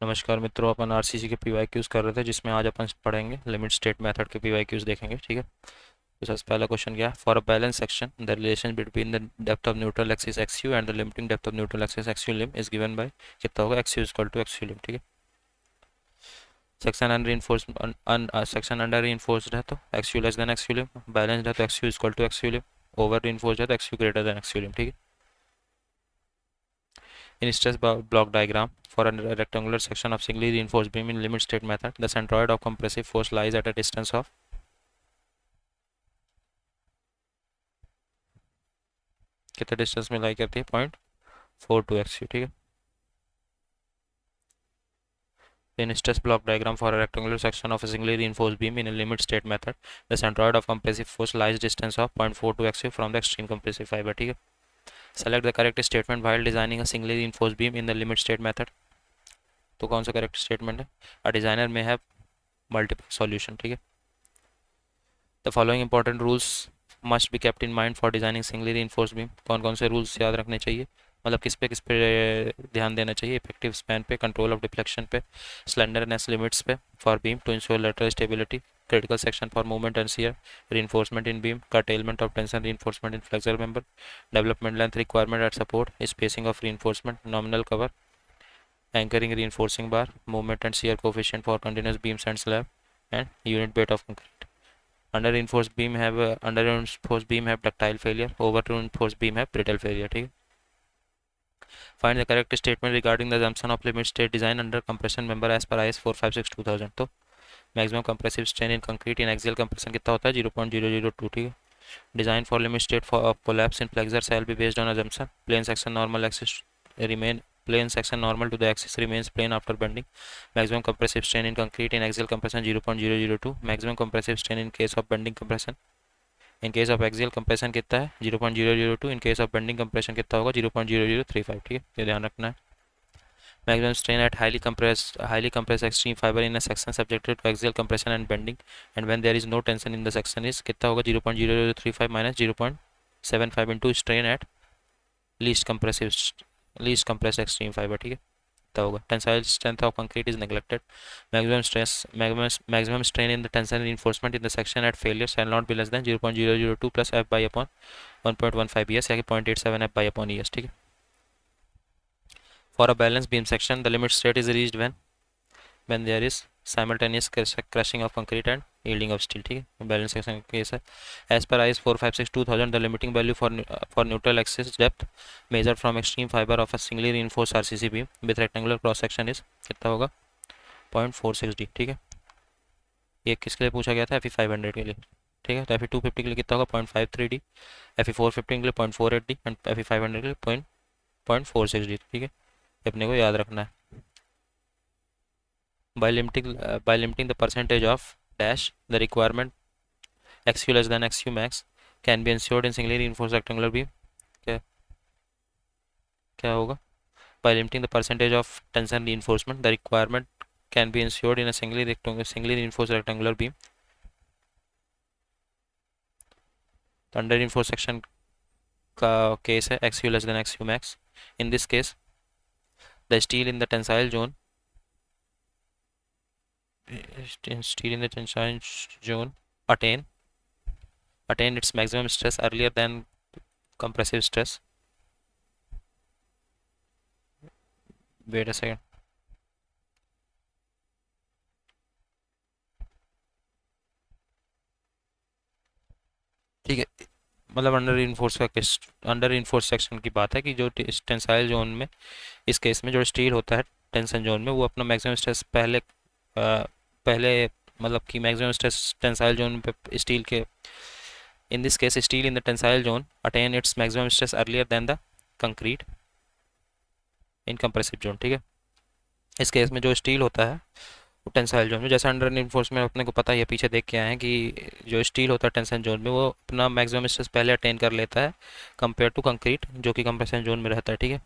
नमस्कार मित्रों, अपन आरसीसी के पीवाईक्यूज कर रहे थे जिसमें आज अपन पढ़ेंगे लिमिट स्टेट मेथड के पीवाईक्यूज देखेंगे। ठीक है, तो सबसे पहला क्वेश्चन क्या है? For a balance section the relation between the depth of neutral axis x u and the limiting depth of neutral axis x u lim is given by कितना होगा? X u equal to x u lim. ठीक है, section under reinforced है तो x u less than x u lim, balanced है तो x u equal to x u lim, over reinforced है तो x u greater than x u lim. ठीक है, in stress block diagram for a rectangular section of singly reinforced beam in limit state method, the centroid of compressive force lies at a distance of कितने distance में लाई करती है? 0.42 x you. ठीक है, in stress block diagram for a rectangular section of a singly reinforced beam in a limit state method, the centroid of compressive force lies distance of 0.42 x you from the extreme compressive fiber. ठीक है, select the correct statement while designing a singly reinforced beam in the limit state method. तो कौन सा correct statement है? A designer में है multiple solution. ठीक है, the following important rules must be kept in mind for designing singly reinforced beam. कौन कौन से रूल्स याद रखने चाहिए, मतलब किस पे ध्यान देना चाहिए? इफेक्टिव स्पैन पे, कंट्रोल ऑफ डिफ्लेक्शन पे, स्लेंडरनेस लिमिट्स पे for beam to ensure lateral stability, critical section for movement and shear, reinforcement in beam, curtailment of tension, reinforcement in flexure member, development length requirement at support, spacing of reinforcement, nominal cover, anchoring reinforcing bar, movement and shear coefficient for continuous beams and slab, and unit weight of concrete. Under reinforced beam have ductile failure, over reinforced beam have brittle failure. ठीक है, find the correct statement regarding the assumption of limit state design under compression member as per IS 456-2000। तो maximum compressive strain in concrete in axial compression कितना होता है? 0.002। ठीक है, design for limit state for collapse in flexure shall be based on assumption plane section normal axis remain plane section normal to the axis remains plane after bending, maximum compressive strain in concrete in axial compression 0.002, maximum compressive strain in case of bending compression, in case of axial compression कितना है? 0.002, in case of bending compression कितना होगा? 0.0035। ठीक है, ये ध्यान रखना है। maximum strain at highly compressed extreme fiber in a section subjected to axial compression and bending, and when there is no tension in the section is कितना होगा? 0.0035 minus 0.75 into strain at least compressed extreme fiber। ठीक है, कितना होगा? Tensile strength of concrete is neglected, maximum strain in the tensile reinforcement in the section at failure shall not be less than 0.002 plus f by upon 1.15 es या कि 0.87 f by upon es। ठीक है, for a balanced beam section the limit state is reached when there is simultaneous crushing of concrete and yielding of steel। ठीक है, balance section case है। As per IS 456-2000 the limiting value for neutral axis depth measure from extreme fibre of a singly reinforced RCC beam with rectangular cross section is कितना होगा? 0.46d। ठीक है, ये किसके लिए पूछा गया था? FE500 के लिए। ठीक है, तो FE250 के लिए कितना होगा? 0.53d, FE450 के लिए 0.48d एंड FE500 के लिए 0.46d। ठीक है, ये अपने को याद रखना है। by limiting the percentage of dash the requirement xu less than xu max can be ensured in singly reinforced rectangular beam। क्या क्या होगा? by limiting the percentage of tension reinforcement the requirement can be ensured in a singly reinforced rectangular beam। तो under reinforced section का case है xu less than xu max। in this case the steel in the tensile zone attain its maximum stress earlier than compressive stress। wait a second, ठीक है, मतलब under enforce section की बात है कि जो टेंसाइल जोन में, इस केस में जो स्टील होता है टेंशन जोन में, वो अपना मैक्सिमम स्ट्रेस पहले मतलब कि मैक्सिमम स्ट्रेस टेंसाइल जोन पे स्टील के, in this case steel in the tensile zone attain its maximum stress earlier than the concrete in compressive zone. ठीक है, इस केस में जो स्टील होता है टेंसाइल जोन में, जैसे अंडर इन्फोर्समेंट अपने को पता है, पीछे देख के आए हैं कि जो स्टील होता है टेंशन जोन में वो अपना मैक्सिमम स्ट्रेस पहले अटेन कर लेता है कंपेयर टू कंक्रीट जो कि कंप्रेशन जोन में रहता है। ठीक है,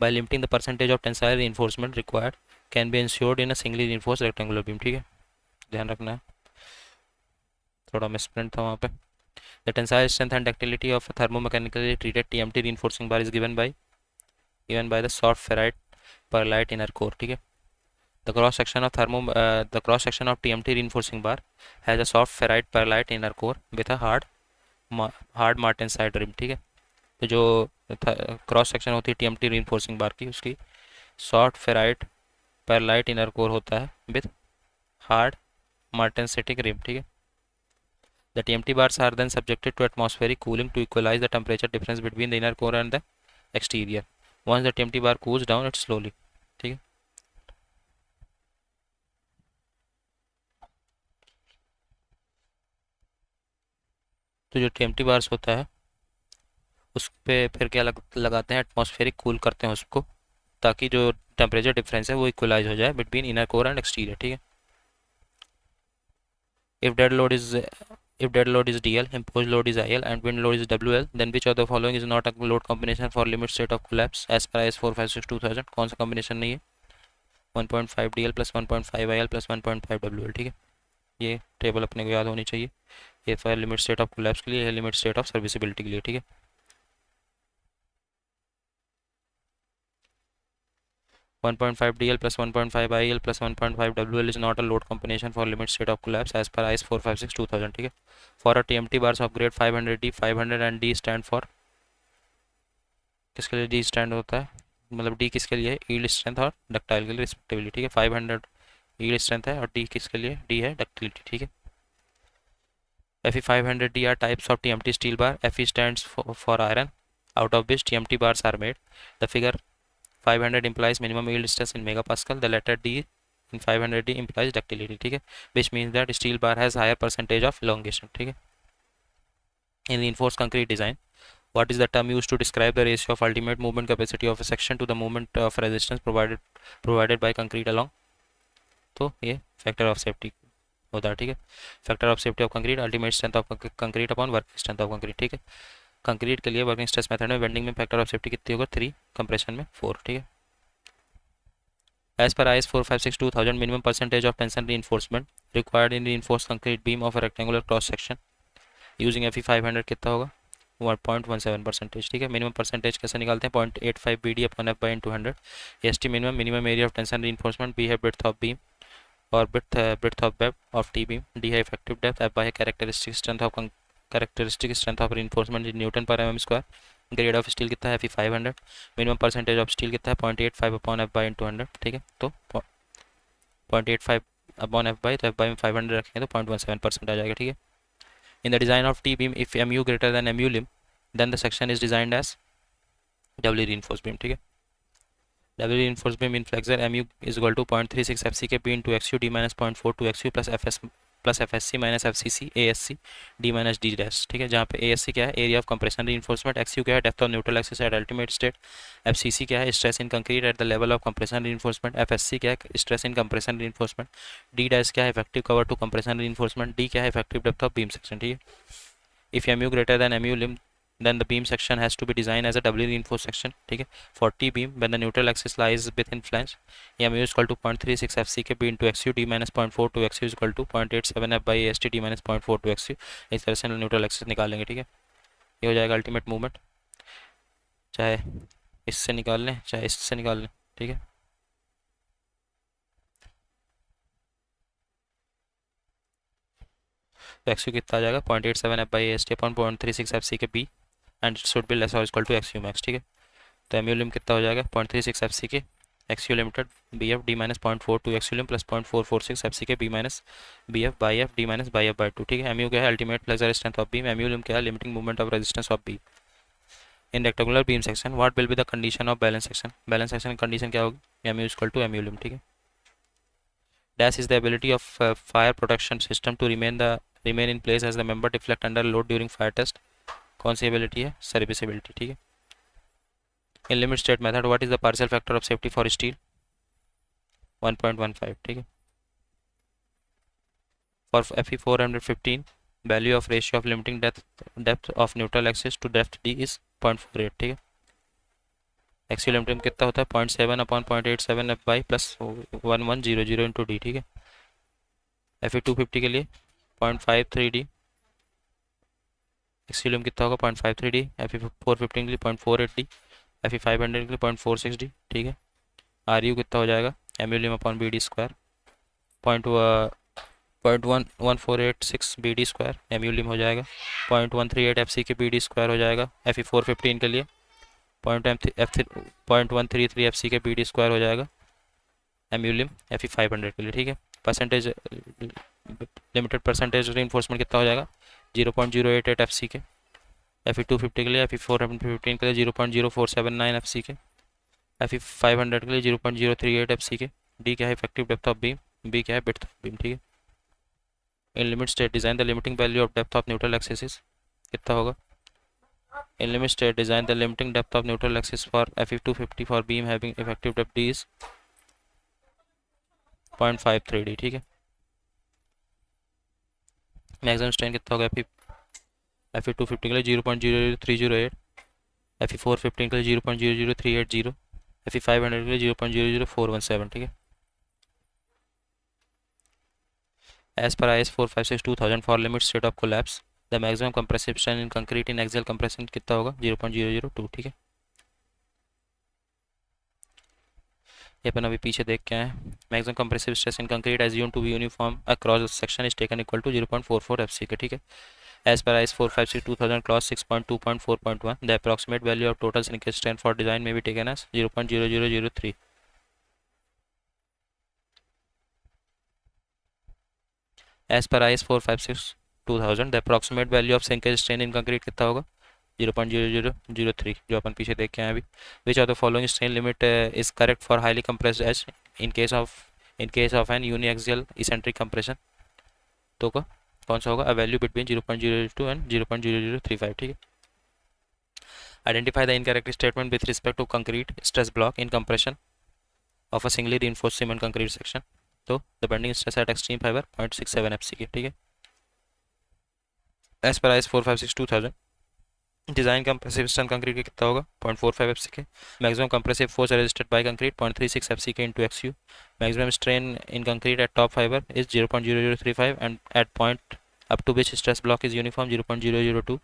by limiting the percentage of tensile reinforcement required can be ensured in a singly reinforced rectangular beam. ठीक है, ध्यान रखना है, थोड़ा मिसप्रिंट था वहाँ पे। The tensile strength and ductility of thermomechanically treated TMT reinforcing bar is given by the soft ferrite pearlite inner core. ठीक है, The cross section of TMT reinforcing bar has a soft ferrite perlite inner core with a hard martensite rim, ठीक है। तो जो cross section होती है TMT reinforcing बार की, उसकी soft ferrite perlite inner core होता है with hard martensitic rim, ठीक है। The TMT bars are then subjected to atmospheric cooling to equalize the temperature difference between the inner core and the exterior. Once the TMT bar cools down, it slowly, ठीक है। तो जो TMT bars होता है उस पर फिर क्या लगाते हैं, एटमॉस्फेरिक कूल करते हैं उसको, ताकि जो टेम्परेचर डिफरेंस है वो इक्वलाइज हो जाए between inner core and exterior, ठीक है। If dead load is If dead load is DL, imposed load is IL, and wind load is WL, then which of the following is not a load combination for limit state of collapse as per IS 456-2000? कौन सा combination नहीं है? 1.5 DL plus 1.5 IL plus 1.5 WL, ठीक है। ये table अपने को याद होनी चाहिए। ये for limit state of collapse के लिए है, लिमिट स्टेट ऑफ सर्विसिबिलिटी के लिए, ठीक है। 1.5 DL plus 1.5 IL plus 1.5 WL is not a load combination for limit state of collapse as per IS 456-2000, ठीक है। For a TMT bars of grade 500D, 500 and D stand for, किसके लिए D stand होता है, मतलब D किसके लिए है, यील्ड स्ट्रेंथ और डक्टाइल के लिए रिस्पेक्टिवली, ठीक है। 500 यील्ड स्ट्रेंथ है और D किसके लिए, D है डक्टिलिटी, ठीक है। Fe 500D are types of TMT steel bar. Fe stands for iron, out of which TMT bars are made. The figure 500 implies minimum yield stress in megapascal. The letter D in 500D implies ductility, ठीक है, which means that steel bar has higher percentage of elongation, ठीक है। In reinforced concrete design, what is the term used to describe the ratio of ultimate movement capacity of a section to the moment of resistance provided by concrete along? तो ये factor of safety होता है, ठीक है। Factor of safety of concrete, ultimate strength of concrete upon working strength of concrete, ठीक है। Concrete के लिए वर्किंग स्ट्रेस मेथड में बेंडिंग में फैक्टर ऑफ सेफ्टी कितनी होगा, 3, कंप्रेशन में 4, ठीक है। As per IS 456-2000, minimum percentage of tension reinforcement required in reinforced concrete beam of a rectangular cross section using FE 500 कितना होगा, 1.17%, ठीक है। मिनिमम परसेंटेज कैसे निकालते हैं, 0.85 BD upon F by 200। S T minimum area of tension reinforcement, B है breadth of beam और breadth of web of T beam, D है इफेक्टिव डेप्थ, F बाई है characteristic strength of reinforcement in newton per mm square. Grade of steel कितना है, Fe 500। Minimum percentage of steel कितना है, 0.85 upon F by 200, ठीक है। तो 0.85 upon F by, तो F बाई में 500 रखेंगे तो 0.17% आ जाएगा, ठीक है। In the design of T beam, if MU greater than MU limb, then the section is designed as doubly reinforced beam, ठीक है। doubly reinforced beam in flexor MU is equal to 0.36 FCK P into XU D minus 0.42 XU plus FS plus FSC minus FCC ASC D minus D dash, ठीक है। जहाँ पे ASC क्या है, area of compression reinforcement, XU क्या है, depth of neutral axis at ultimate state, FCC क्या है, stress in concrete at the level of compression reinforcement, FSC क्या है, stress in compression reinforcement, D dash क्या है, effective cover to compression reinforcement, D क्या है, effective depth of beam section, ठीक है। If MU greater than MU limb, then the beam section has to be designed as a doubly reinforced section, ठीक है। For T beam, when the neutral axis lies within flange, MU is equal to 0.36 FCK B into XU D minus 0.42 XU is equal to 0.87 F by AST D minus 0.42 XU। इस तरह से neutral axis निकालेंगे, ठीक है। ये हो जाएगा ultimate movement, चाहे इससे निकाल लें चाहे इससे निकाल लें, ठीक है। तो XU कितना आ जाएगा, 0.87 F by AST upon 0.36 FCK B and should be less और इक्वल टू XU मैक्स, ठीक है। तो MU लिम कितना हो जाएगा, 0.36 FCK XU limited BF D minus 0.42 XU lim plus 0.446 FCK B minus BF by F D minus by F by 2, ठीक है। MU क्या है, ultimate flexure strength of beam, MU lim क्या है, limiting movement of resistance of beam. In rectangular beam section what will be the condition of balance section, balance section condition क्या होगी, MU equal to MU lim, ठीक है। Dash is the ability of fire protection system to remain in place as the member deflect under load during fire test, कौन सी ability है, serviceability, ठीक है। In limit state method what is the partial factor of safety for steel, 1.15, ठीक है। For FE 415 value of ratio of limiting depth of neutral axis to depth D is 0.48, ठीक है। Axial limiting कितना होता है, 0.7 upon 0.87 F by plus 1100 into D, ठीक है। FE 250 के लिए 0.53 D, एक्सियल कितना होगा 0.53 D, FE 415 के लिए 0.48 D, FE 500 के लिए 0.46 D, ठीक है। RU कितना हो जाएगा MU lim upon BD square, 0.1486 BD square MU लिम हो जाएगा, 0.138 FC के BD स्क्वायर हो जाएगा FE 415 के लिए, 0.133 FC के BD स्क्वायर हो जाएगा MU लिम FE 500 के लिए, ठीक है। परसेंटेज लिमिटेड परसेंटेज रीइंफोर्समेंट कितना हो जाएगा, 0.088 FC के FE 250 के लिए, FE 415 के लिए 0.0479 FC के, FE 500 के लिए 0.038 FC के। D क्या है, effective depth of beam, B क्या है, विड्थ ऑफ बीम, ठीक है। In limit state design the limiting value of depth of neutral axis कितना होगा, इन limit state design the limiting depth of neutral axis for FE 250 for beam having effective depth D is 0.53D, ठीक है। Maximum strain कितना होगा FE 250 के लिए 0.00308, FE 415 के लिए 0.00380, FE 500 के लिए 0.00417, ठीक है। As per IS 456-2000 for limit state of collapse, the maximum compressive strain in concrete in axial compression कितना होगा, 0.002, ठीक है। ये अपन अभी पीछे देख के आए। Maximum compressive stress in concrete assume to be uniform across the section is taken equal to 0.44 FC k, ठीक है। As per IS 456-2000 clause 6.2.4.1 the approximate value of total shrinkage strain for design may be taken as 0.0003। As per IS 456-2000 the approximate value of shrinkage strain in concrete कितना होगा, 0.0003, जो अपन पीछे देख के आए अभी। Which of the following strain limit is correct for highly compressed edge in case of an uniaxial eccentric compression, तो कौन सा होगा, अ वैल्यू बिटवीन 0.002 एंड 0.0035, ठीक है। Identify the incorrect statement with respect to concrete stress block in compression of a singly reinforced cement concrete section, तो the bending stress at extreme fibre 0.67 FC k, ठीक है। As per IS 456-2000 design compressive strain concrete के कितना होगा, 0.45 FC k. Maximum compressive force resisted by concrete 0.36 FC के into XU। Maximum strain in concrete at top fibre is 0.0035 and eight point up to which stress block is uniform 0.002,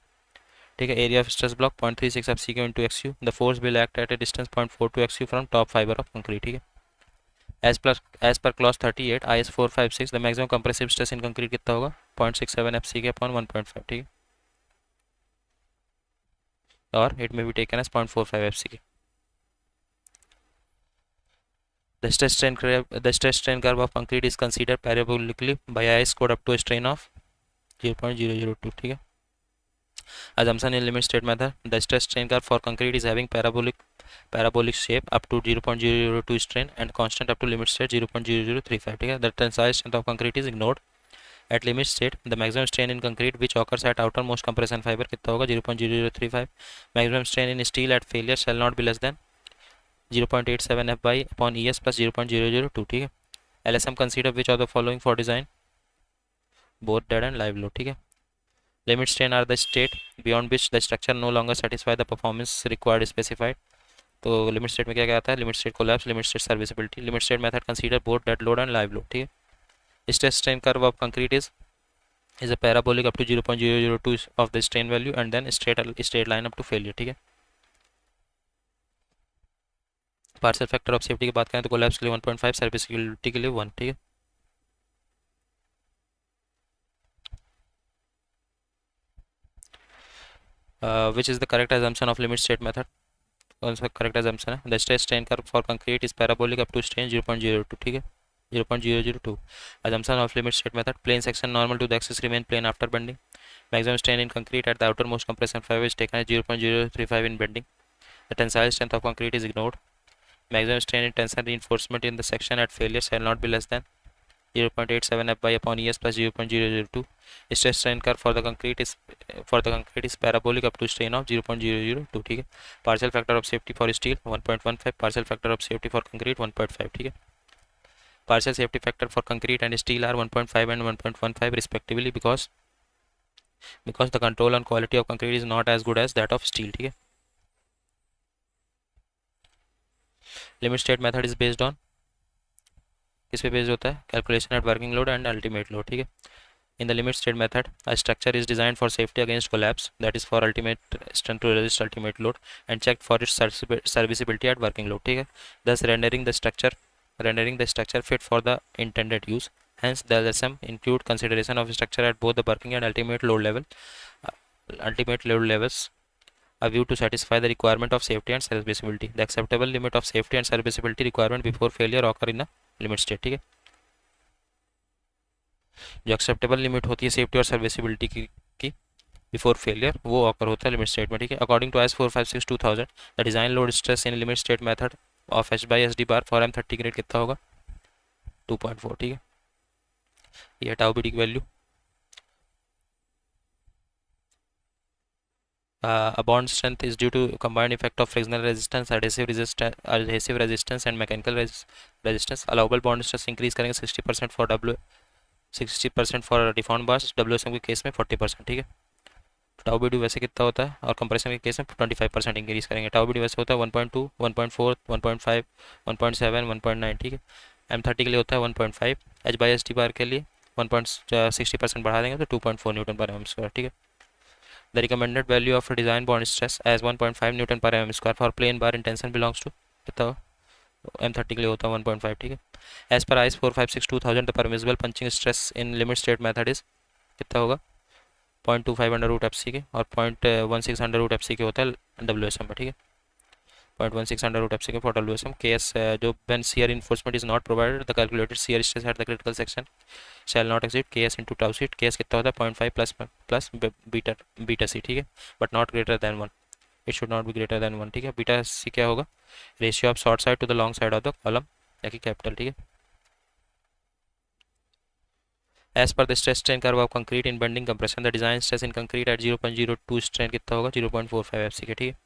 ठीक है। Area of stress block 0.36 FC के into XU। The force will act at a distance 0.42 XU from top fibre of concrete, ठीक है। As per clause 38 IS 456 the maximum compressive stress in concrete कितना होगा, 0.67 FC के upon 1.5, ठीक है। और it may be taken as 0.45 FC के। The stress strain curve of concrete is considered parabolically by IS code up to a strain of 0.002, ठीक है। Assumption in limit state method, the stress strain curve for concrete is having parabolic shape up to 0.002 strain and constant up to limit state 0.0035, ठीक है। The tensile strength of concrete is ignored at limit state. The maximum strain in concrete which occurs at outermost compression fiber कितना होगा, 0.0035। maximum strain in steel at failure shall not be less than 0.87 F by upon ES plus 0.002, ठीक है। LSM consider which of the following for design, both dead and live load, ठीक है। limit strain are the state beyond which the structure no longer satisfy the performance required specified, तो limit state में क्या क्या आता है, limit state collapse, limit state serviceability. Limit state method consider both dead load and live load, ठीक है। Stress strain curve of concrete is a parabolic up to 0.002 of the strain value and then straight line up to failure, ठीक है। Partial factor of safety की बात करें तो collapse के लिए 1.5, सर्विसिबिलिटी के लिए 1, ठीक है। Which is the correct assumption of limit state method, कौन सा करेक्ट assumption है, the stress strain curve for concrete is parabolic up to strain 0.02, ठीक है। 0.002 assumption of limit state method, plane section normal to the axis remain plane after bending. Maximum strain in concrete at the outermost compression fiber is taken as 0.035 in bending. The tensile strength of concrete is ignored. Maximum strain in tensile reinforcement in the section at failure shall not be less than 0.87 F by upon ES plus 0.002. Stress strain curve for the concrete is parabolic up to strain of 0.002, ठीक है। Partial factor of safety for steel 1.15, partial factor of safety for concrete 1.5, ठीक है। Partial safety factor for concrete and steel are 1.5 and 1.15 respectively because the control and quality of concrete is not as good as that of steel, ठीक है। Limit state method is based on, किस पे based होता है, calculation at working load and ultimate load, ठीक है। In the limit state method a structure is designed for safety against collapse, that is for ultimate strength to resist ultimate load and check for its serviceability at working load, ठीक है। Thus rendering the structure rendering the structure fit for the intended use. Hence, the LSM include consideration of structure at both the working and ultimate load level. Ultimate load levels a view to satisfy the requirement of safety and serviceability. The acceptable limit of safety and serviceability requirement before failure occur in the limit state. ठीक है, जो acceptable limit होती है safety और serviceability की before failure वो occur होता है लिमिट स्टेट में. ठीक है, according to IS 456-2000 the design load stress in limit state method of H/SD bar for M30 grade कितना होगा 2.4. ठीक है, ये टाउ बीडी की वैल्यू. A bond strength is due to combined effect of frictional resistance, adhesive resistance and mechanical resistance. Allowable bond stress increase करेंगे 60% for W, 60% for deform bars. WSM के case में 40%. ठीक है, टाउ बीडी वैसे कितना होता है और कंप्रेशन के केस में 25% इंक्रीज करेंगे. टाउ बीडी वैसे होता है 1.2, 1.4, 1.5, 1.7, 1.9. ठीक है, M30 के लिए होता है 1.5. H/SD बार के लिए 1.60% बढ़ा देंगे तो 2.4 न्यूटन पर mm स्क्वायर. ठीक है, the recommended value of design bond stress as 1.5 newton per mm square for plain bar in tension belongs to कितना M30 के लिए होता है 1.5. ठीक है, as per IS 456-2000 the permissible punching stress in limit state method is कितना होगा 0.25 under root FC के और 0.16 अंडर रूट FC के होता है WSM में. ठीक है, 0.16 अंडर रूट FC के फॉर WSM. केस जो when shear reinforcement is not provided the calculated shear stress at the critical section shall not exceed KS into tau c. Case कितना होता है 0.5 प्लस बीटा C. ठीक है, but not greater than 1. It should not be greater than 1. ठीक है, beta C क्या होगा ratio of short side to the long side of the column या कि कैपिटल. ठीक है, as per the stress strain curve of concrete in bending compression the design stress in concrete at 0.02 strain कितना होगा 0.45 FC k. ठीक है,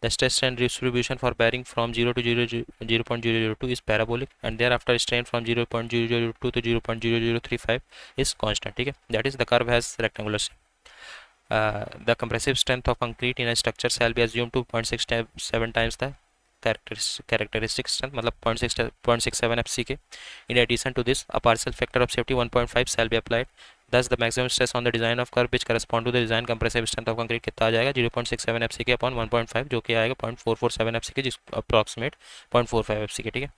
the stress strain distribution for bearing from 0 to 0.002 is parabolic and thereafter strain from 0.002 to 0.0035 is constant. ठीक है, that is the curve has rectangular shape. The compressive strength of concrete in a structure shall be assumed to 0.67 times the characteristic strength मतलब 0.67 FC के. In addition to this, a partial factor of safety 1.5 shall be applied. Thus, the maximum stress on the design of curve which correspond to the design compressive strength of concrete कितना आ जाएगा 0.67 FC के upon 1.5 जो कि आएगा 0.447 FC के जिस approximate 0.45 FC k. ठीक है,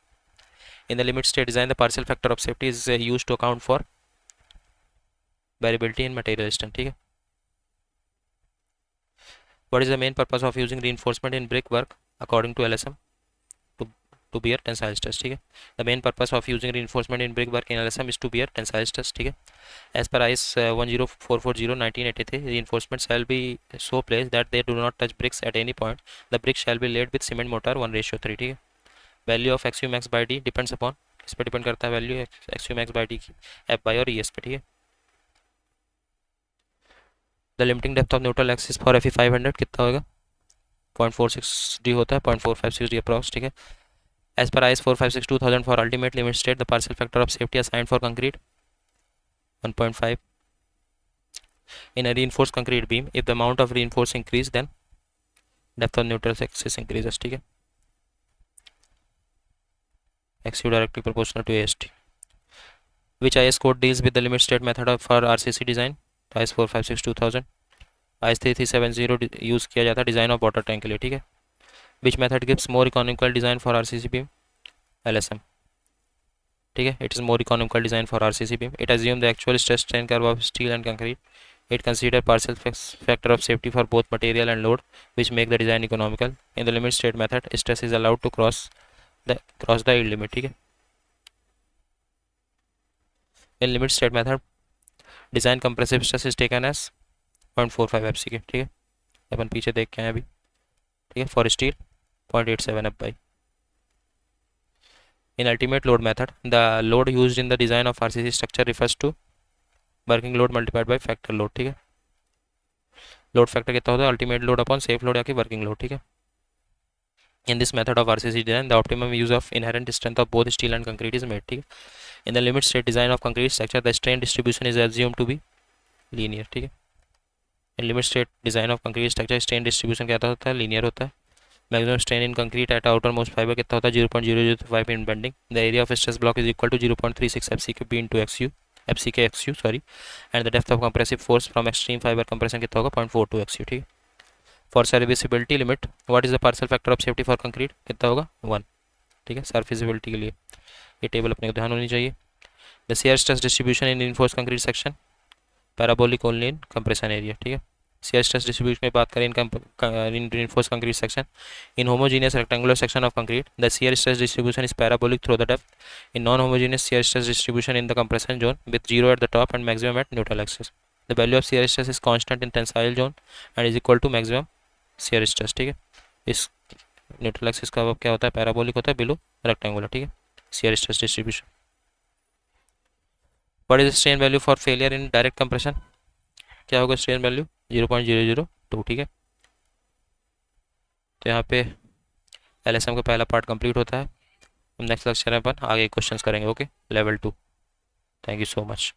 in the limit state design the partial factor of safety is used to account for variability in material strength. ठीक है, what is the main purpose of using reinforcement in brick work according to LSM to bear tensile stress. ठीक है, the main purpose of using reinforcement in brick work in LSM is to bear tensile stress. ठीक है, as per IS 10440/1983 reinforcement shall be so placed that they do not touch bricks at any point. The brick shall be laid with cement mortar 1:3. ठीक है, value of XU max by D depends upon किस पे depend करता है value XU max by D की FY और ES पे. ठीक है, the limiting depth of neutral axis for FE 500 कितना होगा 0.46 D होता है 0.456 D अप्रॉक्स. ठीक है, as per IS 456-2000 for ultimate limit state the partial factor of safety assigned for concrete 1.5. in a reinforced concrete beam if the amount of reinforce increase then depth of neutral axis increases. ठीक है, XU directly proportional to AST. which IS code deals with the limit state method of for RCC design IS 456-2000. IS 3370 use किया जाता है design of water tank के लिए. ठीक है, which method gives more economical design for RCC beam LSM. ठीक है, it is more economical design for RCC beam. It assumes the actual stress strain curve of steel and concrete. It considers partial factor of safety for both material and load which make the design economical. In the limit state method stress is allowed to cross the yield limit. ठीक है, in limit state method design compressive stress is taken as 0.45 FC k. ठीक है, अपन पीछे देख के आए अभी. ठीक है, for steel 0.87 FY. In ultimate load method, the load used in the design of RCC structure refers to working load multiplied by factor load. ठीक है, लोड फैक्टर कितना होता है ultimate load upon safe load या कि working load. ठीक है, in this method of RCC design the optimum use of inherent strength of both steel and concrete is made. ठीक है, in the limit state design of concrete structure the strain distribution is assumed to be linear. ठीक है, in limit state design of concrete structure strain distribution क्या होता है linear होता है. maximum strain in concrete at outermost fiber कितना होता है 0.005 in bending. The area of stress block is equal to 0.36 FCB into XU sorry, and the depth of compressive force from extreme fiber compression कितना होगा 0.42 XU. ठीक है, for serviceability limit what is the partial factor of safety for concrete कितना होगा 1. ठीक है, सर्फिसिबिलिटी के लिए ये टेबल अपने को ध्यान होनी चाहिए। The shear stress distribution in reinforced concrete section, parabolic only in compression area. ठीक है, शेयर स्ट्रेस डिस्ट्रीब्यूशन में बात करें in reinforced concrete section, in homogeneous rectangular section of concrete the shear stress distribution is parabolic through the depth, in non homogeneous shear stress distribution in the compression zone with zero at the top and maximum at neutral axis. The value of shear stress is constant in tensile zone and is equal to maximum shear stress. ठीक है, इस neutral axis का क्या होता है, parabolic होता है, below rectangular. ठीक है, shear stress distribution. What is strain value for failure in direct compression, क्या होगा स्ट्रेन वैल्यू 0.002। ठीक है, तो यहाँ पे LSM का पहला पार्ट कंप्लीट होता है। नेक्स्ट लेक्चर में अपन आगे क्वेश्चंस करेंगे। Okay, level 2। Thank you so much.